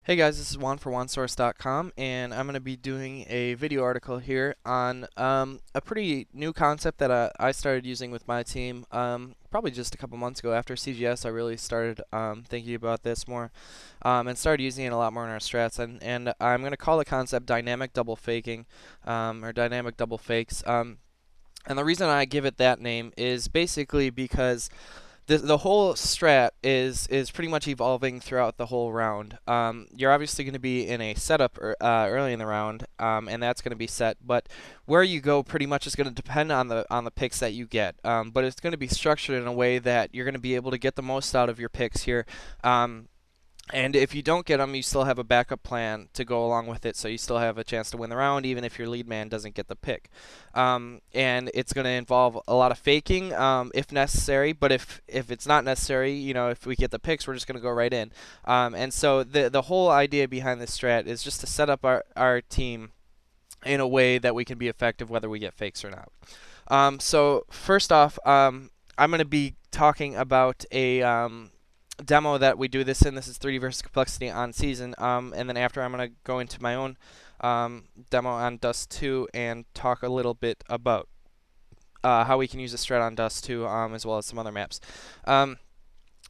Hey guys, this is Juan for JuanSource.com, and I'm going to be doing a video article here on a pretty new concept that I started using with my team probably just a couple months ago. After CGS, I really started thinking about this more and started using it a lot more in our strats. And I'm going to call the concept dynamic double faking or dynamic double fakes. And the reason I give it that name is basically because the whole strat is pretty much evolving throughout the whole round. You're obviously going to be in a setup early in the round, and that's going to be set. But where you go pretty much is going to depend on the picks that you get. But it's going to be structured in a way that you're going to be able to get the most out of your picks here. And if you don't get them, you still have a backup plan to go along with it, so you still have a chance to win the round, even if your lead man doesn't get the pick. And it's going to involve a lot of faking if necessary, but if it's not necessary, if we get the picks, we're just going to go right in. And so the whole idea behind this strat is just to set up our team in a way that we can be effective whether we get fakes or not. So first off, I'm going to be talking about a demo that we do this in. This is 3D versus complexity on season, and then after I'm going to go into my own demo on Dust 2 and talk a little bit about how we can use the strat on Dust 2 as well as some other maps.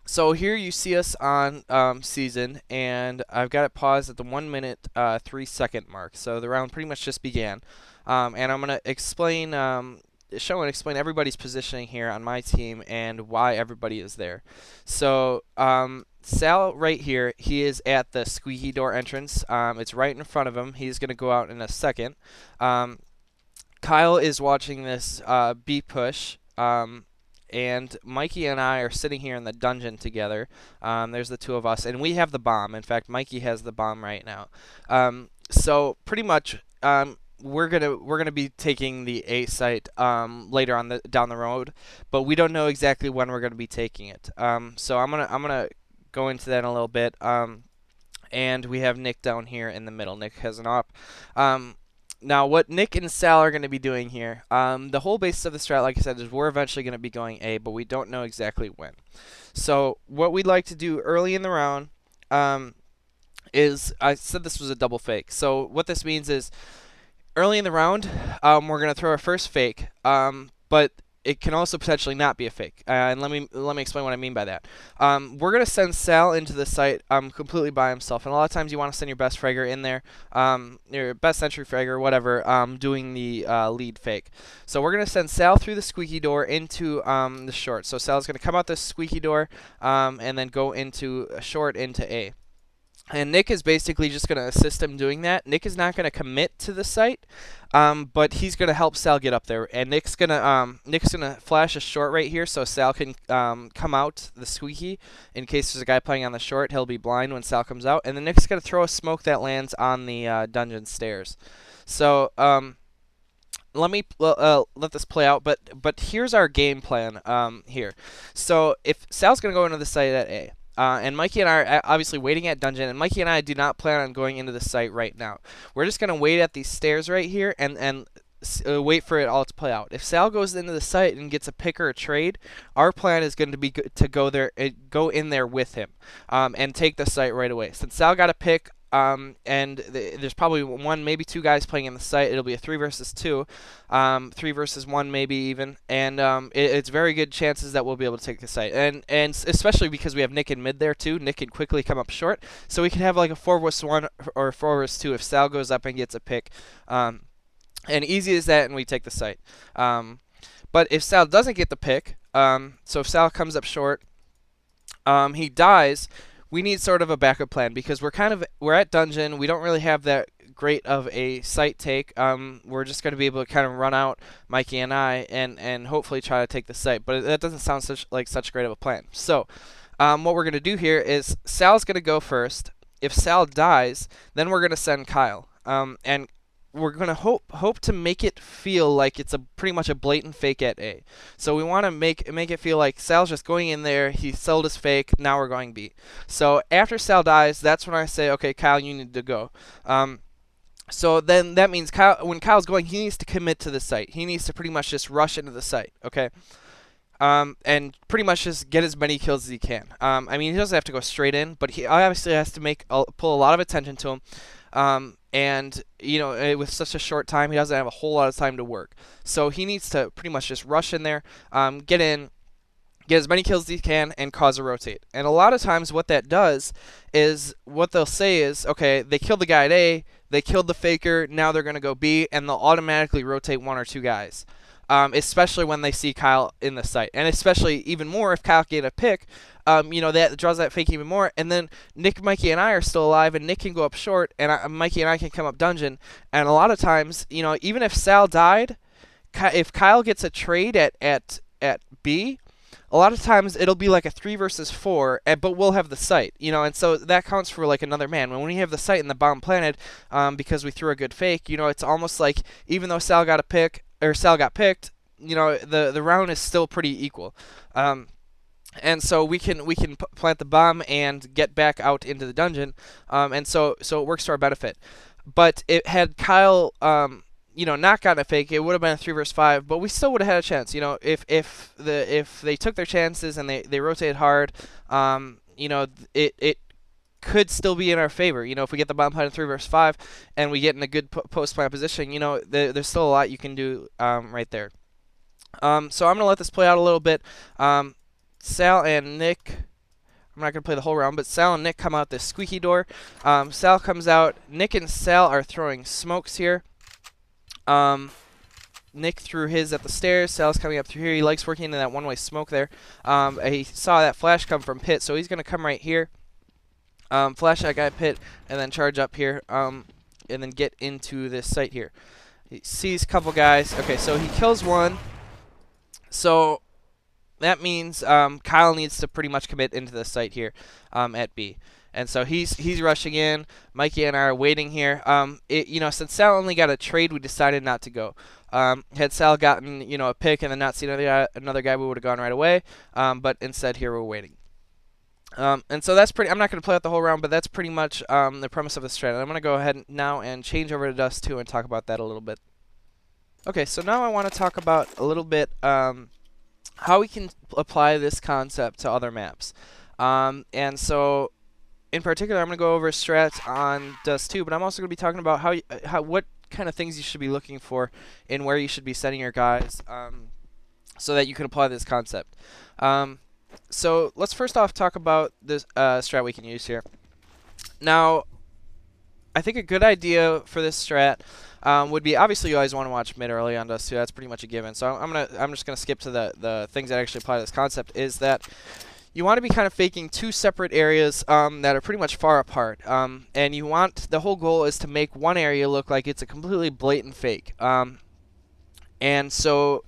So here you see us on season, and I've got it paused at the 1 minute 3 second mark. So the round pretty much just began, and I'm going to explain show and explain everybody's positioning here on my team and why everybody is there. So Sal right here, he is at the squeaky door entrance. It's right in front of him. He's going to go out in a second. Kyle is watching this B push. And Mikey and I are sitting here in the dungeon together. There's the two of us, and we have the bomb. In fact, Mikey has the bomb right now. So pretty much, we're gonna be taking the A site later on down the road, but we don't know exactly when we're gonna be taking it. So I'm gonna go into that in a little bit. And we have Nick down here in the middle. Nick has an op. Now, what Nick and Sal are going to be doing here, the whole basis of the strat, like I said, is we're eventually going to be going A, but we don't know exactly when. So what we'd like to do early in the round is, I said this was a double fake. So what this means is, early in the round, we're going to throw our first fake, but it can also potentially not be a fake. And let me explain what I mean by that. We're going to send Sal into the site completely by himself. And a lot of times you want to send your best fragger in there, your best entry fragger, whatever, doing the lead fake. So we're going to send Sal through the squeaky door into the short. So Sal's going to come out this squeaky door and then go into a short into A. And Nick is basically just going to assist him doing that. Nick is not going to commit to the site, but he's going to help Sal get up there. And Nick's gonna flash a short right here, so Sal can come out the squeaky. In case there's a guy playing on the short, he'll be blind when Sal comes out. And then Nick's going to throw a smoke that lands on the dungeon stairs. So let me let this play out. But here's our game plan here. So if Sal's going to go into the site at A. And Mikey and I are obviously waiting at dungeon, and Mikey and I do not plan on going into the site right now. We're just going to wait at these stairs right here and wait for it all to play out. If Sal goes into the site and gets a pick or a trade, our plan is going to be to go in there with him and take the site right away. Since Sal got a pick, and there's probably one, maybe two guys playing in the site. It'll be a 3 versus 2, 3 versus 1 maybe even, and it's very good chances that we'll be able to take the site. And especially because we have Nick in mid there too. Nick can quickly come up short, so we can have like a 4 versus 1 or 4 versus 2 if Sal goes up and gets a pick. And easy as that, and we take the site. But if Sal doesn't get the pick, so if Sal comes up short, he dies. We need sort of a backup plan because we're at dungeon. We don't really have that great of a site take. We're just going to be able to kind of run out, Mikey and I, and hopefully try to take the site. But that doesn't sound such great of a plan. So what we're going to do here is Sal's going to go first. If Sal dies, then we're going to send Kyle. And we're going to hope to make it feel like it's pretty much a blatant fake at A. So we want to make it feel like Sal's just going in there, he sold his fake, now we're going B. So after Sal dies, that's when I say, okay, Kyle, you need to go. So then that means when Kyle's going, he needs to commit to the site. He needs to pretty much just rush into the site, okay? and pretty much just get as many kills as he can. I mean, he doesn't have to go straight in, but he obviously has to pull a lot of attention to him. And you know, with such a short time, he doesn't have a whole lot of time to work. So he needs to pretty much just rush in there, get in, get as many kills as he can, and cause a rotate. And a lot of times what that does is, what they'll say is, okay, they killed the guy at A, they killed the faker, now they're going to go B, and they'll automatically rotate one or two guys. Especially when they see Kyle in the site. And especially even more if Kyle get a pick, you know, that draws that fake even more. And then Nick, Mikey, and I are still alive, and Nick can go up short, and Mikey and I can come up dungeon. And a lot of times, you know, even if Sal died, if Kyle gets a trade at B, a lot of times it'll be like a 3 versus 4, but we'll have the site, you know, and so that counts for like another man. When we have the site and the bomb planted, because we threw a good fake, you know, it's almost like even though Sal got a pick, or Sal got picked, you know, the round is still pretty equal. And so we can plant the bomb and get back out into the dungeon, and so it works to our benefit. But it had Kyle, you know, not gotten a fake, it would have been a 3 versus 5, but we still would have had a chance. You know, if they took their chances and they rotated hard, you know, it could still be in our favor. You know, if we get the bomb planted 3 versus 5 and we get in a good post plant position, you know, there's still a lot you can do right there. So I'm gonna let this play out a little bit. Sal and Nick, I'm not going to play the whole round, but Sal and Nick come out this squeaky door. Sal comes out. Nick and Sal are throwing smokes here. Nick threw his at the stairs. Sal's coming up through here. He likes working into that one-way smoke there. He saw that flash come from pit, so he's going to come right here. Flash that guy pit, and then charge up here, and then get into this site here. He sees a couple guys. Okay, so he kills one. So that means Kyle needs to pretty much commit into the site here at B. And so he's rushing in. Mikey and I are waiting here. You know, since Sal only got a trade, we decided not to go. Had Sal gotten, you know, a pick and then not seen another guy, we would have gone right away. But instead, here we're waiting. And so that's pretty. I'm not going to play out the whole round, but that's pretty much the premise of the strat. I'm going to go ahead now and change over to Dust 2 and talk about that a little bit. Okay, so now I want to talk about a little bit how we can apply this concept to other maps. And so, in particular, I'm going to go over strats on Dust 2, but I'm also going to be talking about what kind of things you should be looking for and where you should be setting your guys so that you can apply this concept. So let's first off talk about this strat we can use here. Now, I think a good idea for this strat would be, obviously you always want to watch mid early on Dust 2. That's pretty much a given. So I'm just gonna skip to the things that actually apply to this concept. Is that you want to be kind of faking two separate areas that are pretty much far apart, and you want, the whole goal is to make one area look like it's a completely blatant fake. And so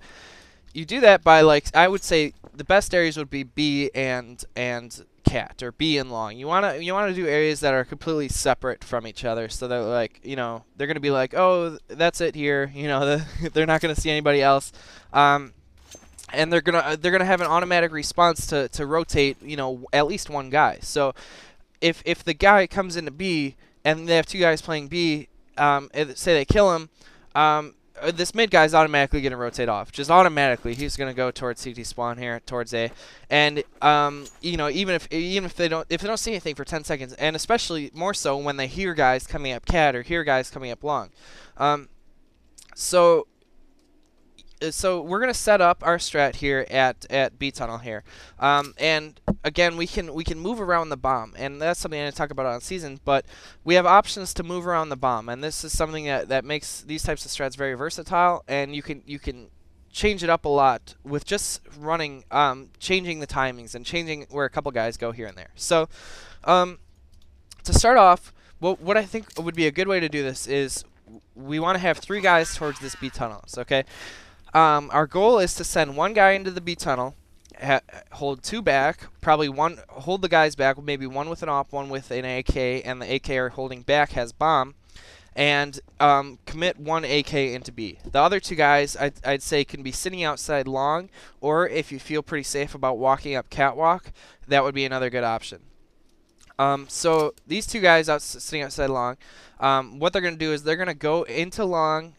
you do that by, like, I would say the best areas would be B and cat, or B and long. You wanna do areas that are completely separate from each other, so they're like, you know, they're gonna be like, oh, that's it here. You know, they're not gonna see anybody else. And they're gonna have an automatic response to rotate, you know, at least one guy. So if the guy comes into B and they have two guys playing B, say they kill him, this mid guy is automatically going to rotate off. Just automatically, he's going to go towards CT spawn here, towards A, and you know, even if they don't see anything for 10 seconds, and especially more so when they hear guys coming up cat or hear guys coming up long. So we're going to set up our strat here at B tunnel here, and again we can move around the bomb, and that's something I didn't talk about on season, but we have options to move around the bomb, and this is something that makes these types of strats very versatile, and you can change it up a lot with just running, changing the timings and changing where a couple guys go here and there. So to start off, what I think would be a good way to do this is we want to have 3 guys towards this B tunnels. Okay. Our goal is to send one guy into the B tunnel, hold 2 back, probably hold the guys back, maybe one with an op, one with an AK, and the AK are holding back has bomb, and commit 1 AK into B. The other 2 guys, I'd say, can be sitting outside long, or if you feel pretty safe about walking up catwalk, that would be another good option. So these 2 guys sitting outside long, what they're going to do is they're going to go into long,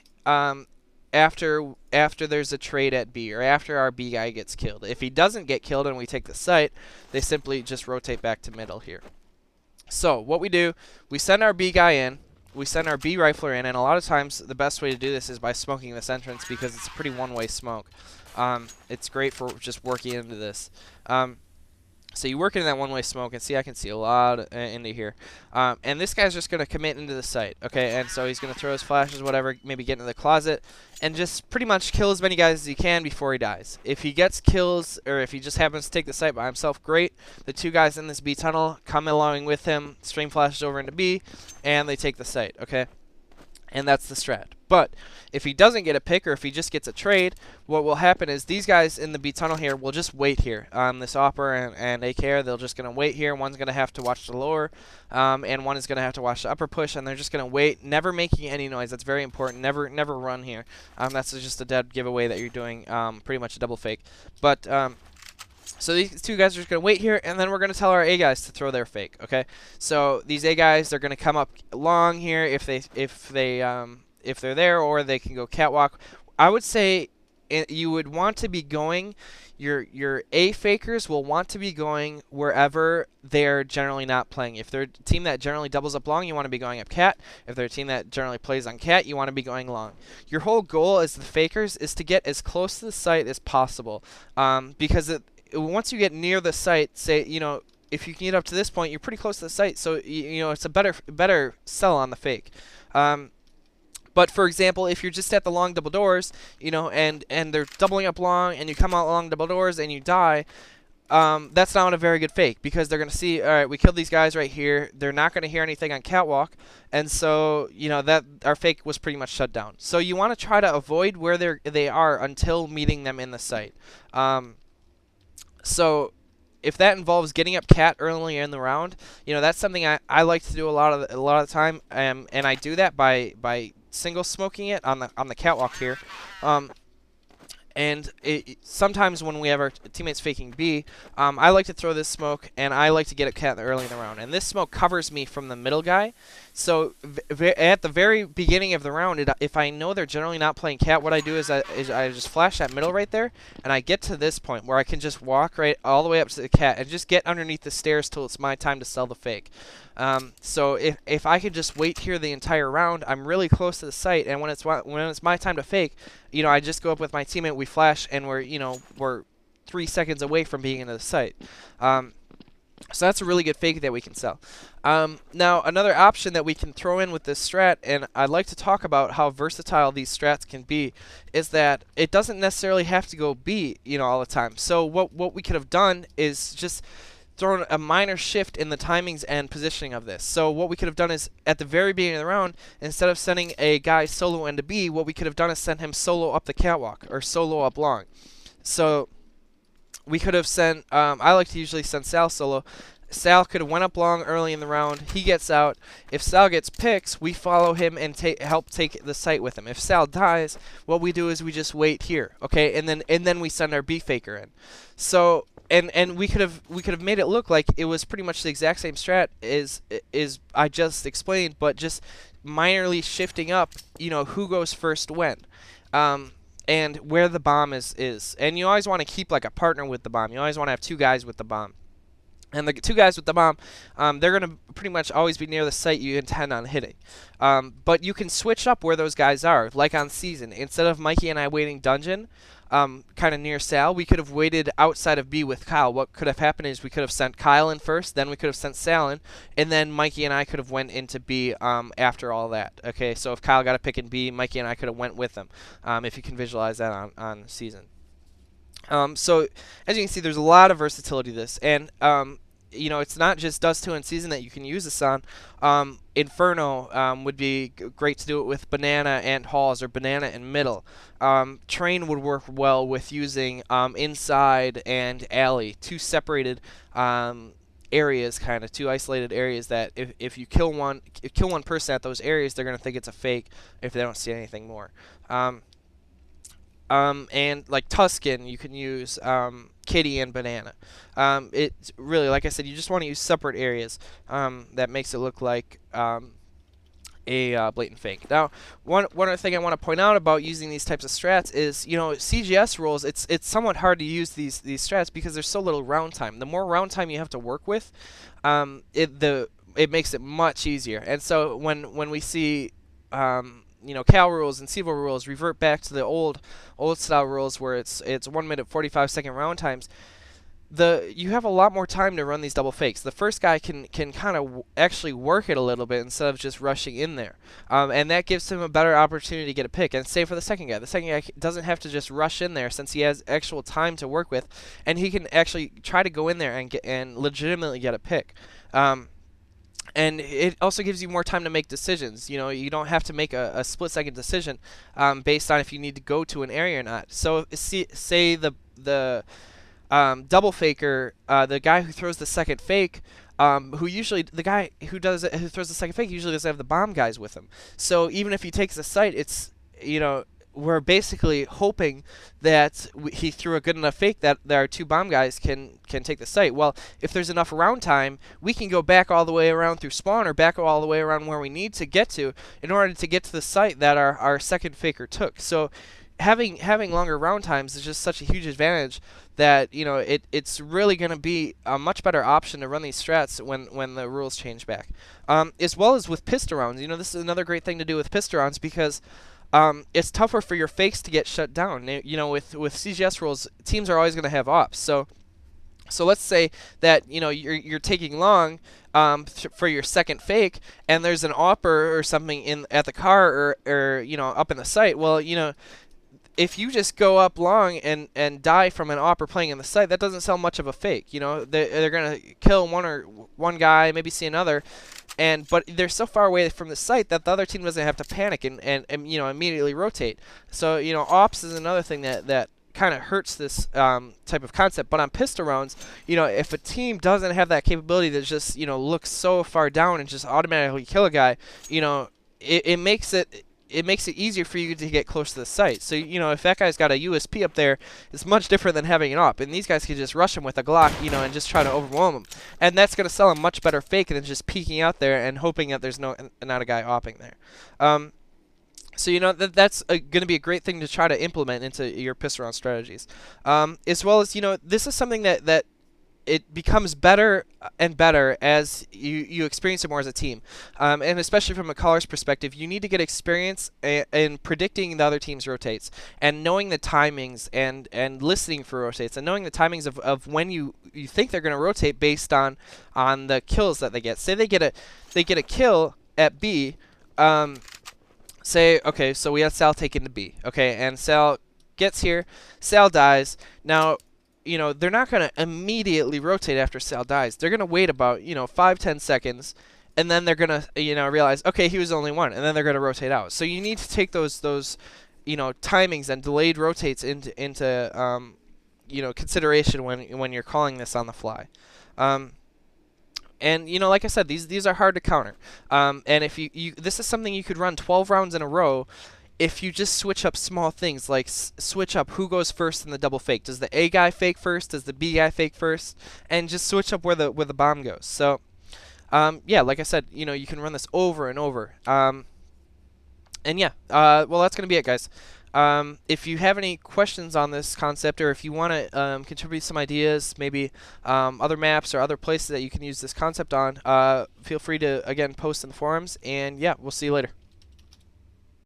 after there's a trade at B, or after our B guy gets killed. If he doesn't get killed and we take the site, they simply just rotate back to middle here. So what we do, we send our B guy in, we send our B rifler in, and a lot of times the best way to do this is by smoking this entrance, because it's a pretty one-way smoke. It's great for just working into this. So you work into that one-way smoke, and see, I can see a lot into here. And this guy's just going to commit into the site, okay? And so he's going to throw his flashes, whatever, maybe get into the closet, and just pretty much kill as many guys as he can before he dies. If he gets kills, or if he just happens to take the site by himself, great. The two guys in this B tunnel come along with him, stream flashes over into B, and they take the site, okay? And that's the strat. But if he doesn't get a pick, or if he just gets a trade, what will happen is these guys in the B tunnel here will just wait here. This Opper and AKR, they're just going to wait here. One's going to have to watch the lower, and one is going to have to watch the upper push, and they're just going to wait, never making any noise. That's very important. Never run here. That's just a dead giveaway that you're doing, pretty much a double fake. But so these two guys are just going to wait here, and then we're going to tell our A guys to throw their fake, okay? So these A guys, they're going to come up long here if they're there, or they can go catwalk. I would say you would want to be going, your A fakers will want to be going wherever they're generally not playing. If they're a team that generally doubles up long, you want to be going up cat. If they're a team that generally plays on cat, you want to be going long. Your whole goal as the fakers is to get as close to the site as possible, because once you get near the site, say, you know, if you can get up to this point, you're pretty close to the site, so you know it's a better sell on the fake. But for example, if you're just at the long double doors, you know, and they're doubling up long, and you come out long double doors and you die, that's not a very good fake, because they're going to see, all right, we killed these guys right here. They're not going to hear anything on catwalk, and so, you know, that our fake was pretty much shut down. So you want to try to avoid where they are until meeting them in the site. So if that involves getting up cat early in the round, you know, that's something I like to do a lot of the time, and I do that by single smoking it on the catwalk here. And sometimes when we have our teammates faking B, I like to throw this smoke, and I like to get a cat early in the round. And this smoke covers me from the middle guy. So at the very beginning of the round, if I know they're generally not playing cat, what I do is I just flash that middle right there, and I get to this point where I can just walk right all the way up to the cat and just get underneath the stairs till it's my time to sell the fake. So if I could just wait here the entire round, I'm really close to the site, and when it's my time to fake, you know, I just go up with my teammate, we flash, and we're 3 seconds away from being into the site. So that's a really good fake that we can sell. Now, another option that we can throw in with this strat, and I'd like to talk about how versatile these strats can be, is that it doesn't necessarily have to go B, you know, all the time. So what we could have done is just thrown a minor shift in the timings and positioning of this. So what we could have done is, at the very beginning of the round, instead of sending a guy solo into B, what we could have done is send him solo up the catwalk, or solo up long. So we could have sent, I like to usually send Sal solo. Sal could have went up long early in the round. He gets out. If Sal gets picks, we follow him and help take the site with him. If Sal dies, what we do is we just wait here, okay? And then we send our B faker in. So and we could have made it look like it was pretty much the exact same strat as I just explained, but just minorly shifting up, you know, who goes first when. And where the bomb is. And you always want to keep like a partner with the bomb. You always want to have two guys with the bomb. And the two guys with the bomb, they're going to pretty much always be near the site you intend on hitting. But you can switch up where those guys are, like on season. Instead of Mikey and I waiting dungeon, kind of near Sal, we could have waited outside of B with Kyle. What could have happened is we could have sent Kyle in first, then we could have sent Sal in, and then Mikey and I could have went into B after all that. Okay, so if Kyle got a pick in B, Mikey and I could have went with him, if you can visualize that on season. So as you can see, there's a lot of versatility to this, and you know, it's not just Dust 2 in season that you can use this on. Inferno would be great to do it with Banana and Halls, or Banana and Middle. Train would work well with using Inside and Alley, two separated areas, kind of two isolated areas that if you kill one person at those areas, they're gonna think it's a fake if they don't see anything more. And like Tuscan, you can use Kitty and Banana. It's really, like I said, you just want to use separate areas. That makes it look like a blatant fake. Now, one other thing I want to point out about using these types of strats is, CGS rules. It's somewhat hard to use these strats because there's so little round time. The more round time you have to work with, it makes it much easier. And so when we see cal rules and Sivo rules revert back to the old style rules where it's 1 minute 45-second round times, you have a lot more time to run these double fakes. The first guy can kind of actually work it a little bit instead of just rushing in there, and that gives him a better opportunity to get a pick. And same for the second guy. The second guy doesn't have to just rush in there since he has actual time to work with, and he can actually try to go in there and legitimately get a pick. And it also gives you more time to make decisions. You don't have to make a split-second decision based on if you need to go to an area or not. So say the double faker, the guy who throws the second fake, the guy who throws the second fake usually doesn't have the bomb guys with him. So even if he takes the site, it's we're basically hoping that he threw a good enough fake that our two bomb guys can take the site. Well, if there's enough round time, we can go back all the way around through spawn or back all the way around where we need to get to in order to get to the site that our second faker took. So having longer round times is just such a huge advantage that it's really going to be a much better option to run these strats when the rules change back. As well as with pistol rounds, this is another great thing to do with pistol rounds because it's tougher for your fakes to get shut down. With CGS rules, teams are always going to have ops. So let's say that you're taking long for your second fake, and there's an opper or something at the car or up in the site. Well, if you just go up long and die from an opper playing in the site, that doesn't sell much of a fake. They're gonna kill one guy, maybe see another, but they're so far away from the site that the other team doesn't have to panic and immediately rotate. So ops is another thing that kind of hurts this type of concept. But on pistol rounds, if a team doesn't have that capability to just look so far down and just automatically kill a guy, it makes it easier for you to get close to the site. So, if that guy's got a USP up there, it's much different than having an op. And these guys can just rush him with a Glock, and just try to overwhelm him. And that's going to sell a much better fake than just peeking out there and hoping that there's not a guy opping there. So, that's going to be a great thing to try to implement into your pistol round strategies. As well as, this is something that it becomes better and better as you experience it more as a team. And especially from a caller's perspective, you need to get experience in predicting the other team's rotates and knowing the timings and listening for rotates and knowing the timings of when you think they're going to rotate based on the kills that they get. Say they get a kill at B. Say, okay, so we had Sal take into B. Okay, and Sal gets here. Sal dies. Now, they're not going to immediately rotate after Sal dies. They're going to wait about, 5-10 seconds, and then they're going to, realize, okay, he was the only one, and then they're going to rotate out. So you need to take those timings and delayed rotates into consideration when you're calling this on the fly. And like I said, these are hard to counter. And if this is something you could run 12 rounds in a row. If you just switch up small things, like switch up who goes first in the double fake. Does the A guy fake first? Does the B guy fake first? And just switch up where the bomb goes. So, yeah, like I said, you can run this over and over. And yeah, well, that's gonna be it, guys. If you have any questions on this concept, or if you want to contribute some ideas, maybe other maps or other places that you can use this concept on, feel free to again post in the forums. And yeah, we'll see you later.